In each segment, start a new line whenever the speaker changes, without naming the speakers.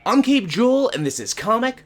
I'm Cape Joel, and this is Comic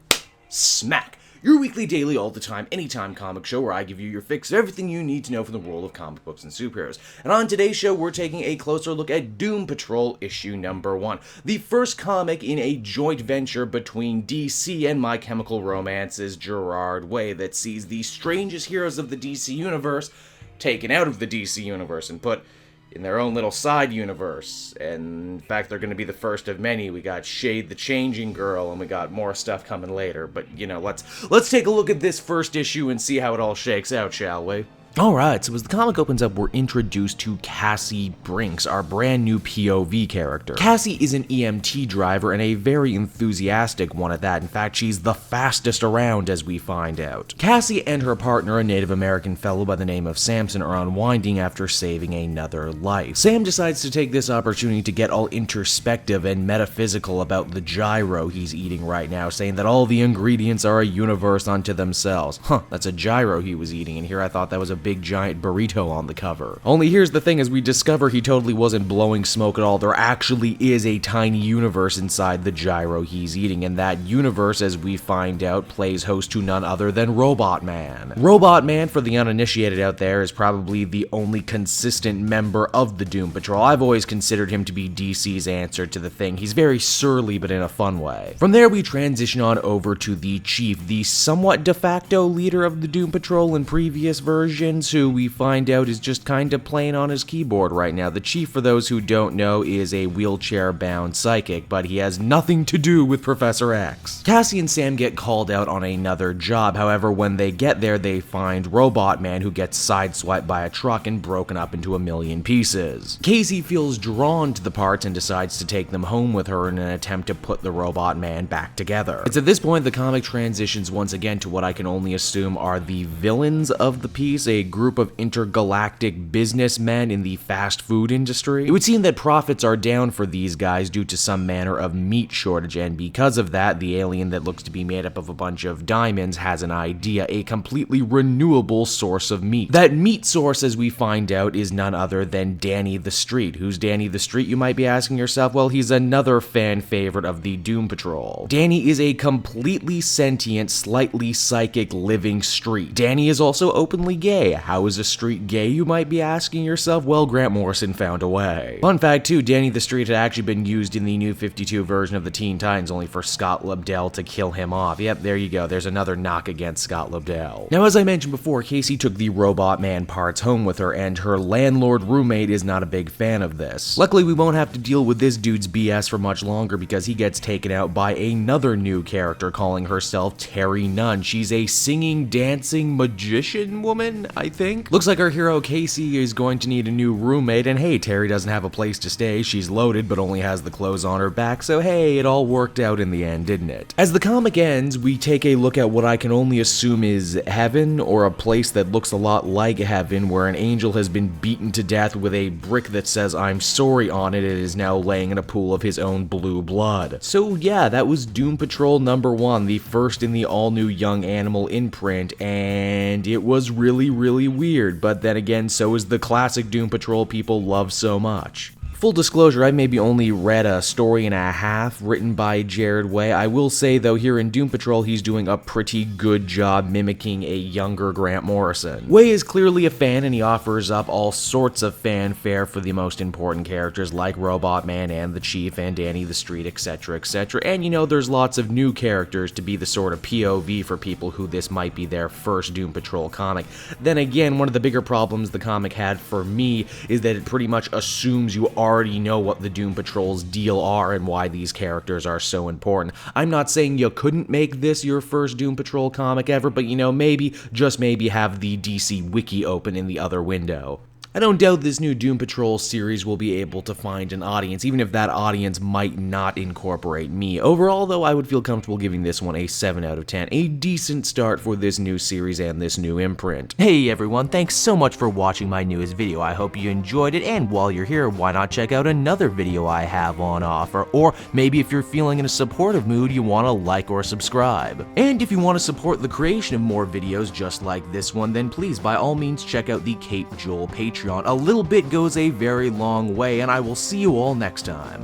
Smack, your weekly, daily, all the time, anytime comic show where I give you your fix of everything you need to know from the world of comic books and superheroes. And on today's show, we're taking a closer look at Doom Patrol issue number 1, the first comic in a joint venture between DC and My Chemical Romance's Gerard Way that sees the strangest heroes of the DC universe taken out of the DC universe and put in their own little side universe. And in fact, they're going to be the first of many. We got Shade the Changing Girl, and we got more stuff coming later. But, you know, let's take a look at this first issue and see how it all shakes out, shall we? Alright, so as the comic opens up, we're introduced to Cassie Brinks, our brand new POV character. Cassie is an EMT driver and a very enthusiastic one at that. In fact, she's the fastest around, as we find out. Cassie and her partner, a Native American fellow by the name of Samson, are unwinding after saving another life. Sam decides to take this opportunity to get all introspective and metaphysical about the gyro he's eating right now, saying that all the ingredients are a universe unto themselves. That's a gyro he was eating, and here I thought that was a big giant burrito on the cover. Only here's the thing, as we discover he totally wasn't blowing smoke at all. There actually is a tiny universe inside the gyro he's eating, and that universe, as we find out, plays host to none other than Robot Man. Robot Man, for the uninitiated out there, is probably the only consistent member of the Doom Patrol. I've always considered him to be DC's answer to the Thing. He's very surly, but in a fun way. From there, we transition on over to the Chief, the somewhat de facto leader of the Doom Patrol in previous versions, who we find out is just kind of playing on his keyboard right now. The Chief, for those who don't know, is a wheelchair-bound psychic, but he has nothing to do with Professor X. Cassie and Sam get called out on another job. However, when they get there, they find Robot Man, who gets sideswiped by a truck and broken up into a million pieces. Casey feels drawn to the parts and decides to take them home with her in an attempt to put the Robot Man back together. It's at this point the comic transitions once again to what I can only assume are the villains of the piece, a group of intergalactic businessmen in the fast food industry. It would seem that profits are down for these guys due to some manner of meat shortage, and because of that, the alien that looks to be made up of a bunch of diamonds has an idea, a completely renewable source of meat. That meat source, as we find out, is none other than Danny the Street. Who's Danny the Street, you might be asking yourself? Well, he's another fan favorite of the Doom Patrol. Danny is a completely sentient, slightly psychic living street. Danny is also openly gay. How is a street gay, you might be asking yourself? Well, Grant Morrison found a way. Fun fact too, Danny the Street had actually been used in the New 52 version of the Teen Titans, only for Scott Lobdell to kill him off. Yep, there you go, there's another knock against Scott Lobdell. Now, as I mentioned before, Casey took the Robot Man parts home with her, and her landlord roommate is not a big fan of this. Luckily, we won't have to deal with this dude's BS for much longer, because he gets taken out by another new character calling herself Terri Nunn. She's a singing, dancing magician woman, I think. Looks like our hero Casey is going to need a new roommate, and hey, Terri doesn't have a place to stay. She's loaded but only has the clothes on her back, so hey, it all worked out in the end, didn't it? As the comic ends, we take a look at what I can only assume is heaven, or a place that looks a lot like heaven, where an angel has been beaten to death with a brick that says "I'm sorry" on it and is now laying in a pool of his own blue blood. So yeah, that was Doom Patrol number 1, the first in the all-new Young Animal imprint, and it was really weird, but then again, so is the classic Doom Patrol people love so much. Full disclosure, I maybe only read a story and a half written by Gerard Way. I will say, though, here in Doom Patrol, he's doing a pretty good job mimicking a younger Grant Morrison. Way is clearly a fan, and he offers up all sorts of fanfare for the most important characters like Robot Man and the Chief and Danny the Street, etc, etc. And you know, there's lots of new characters to be the sort of POV for people who this might be their first Doom Patrol comic. Then again, one of the bigger problems the comic had for me is that it pretty much assumes you already know what the Doom Patrol's deal are and why these characters are so important. I'm not saying you couldn't make this your first Doom Patrol comic ever, but you know, maybe, just maybe, have the DC Wiki open in the other window. I don't doubt this new Doom Patrol series will be able to find an audience, even if that audience might not incorporate me. Overall, though, I would feel comfortable giving this one a 7 out of 10, a decent start for this new series and this new imprint. Hey everyone, thanks so much for watching my newest video. I hope you enjoyed it, and while you're here, why not check out another video I have on offer, or maybe if you're feeling in a supportive mood, you want to like or subscribe. And if you want to support the creation of more videos just like this one, then please, by all means, check out the Cape Joel Patreon. A little bit goes a very long way, and I will see you all next time.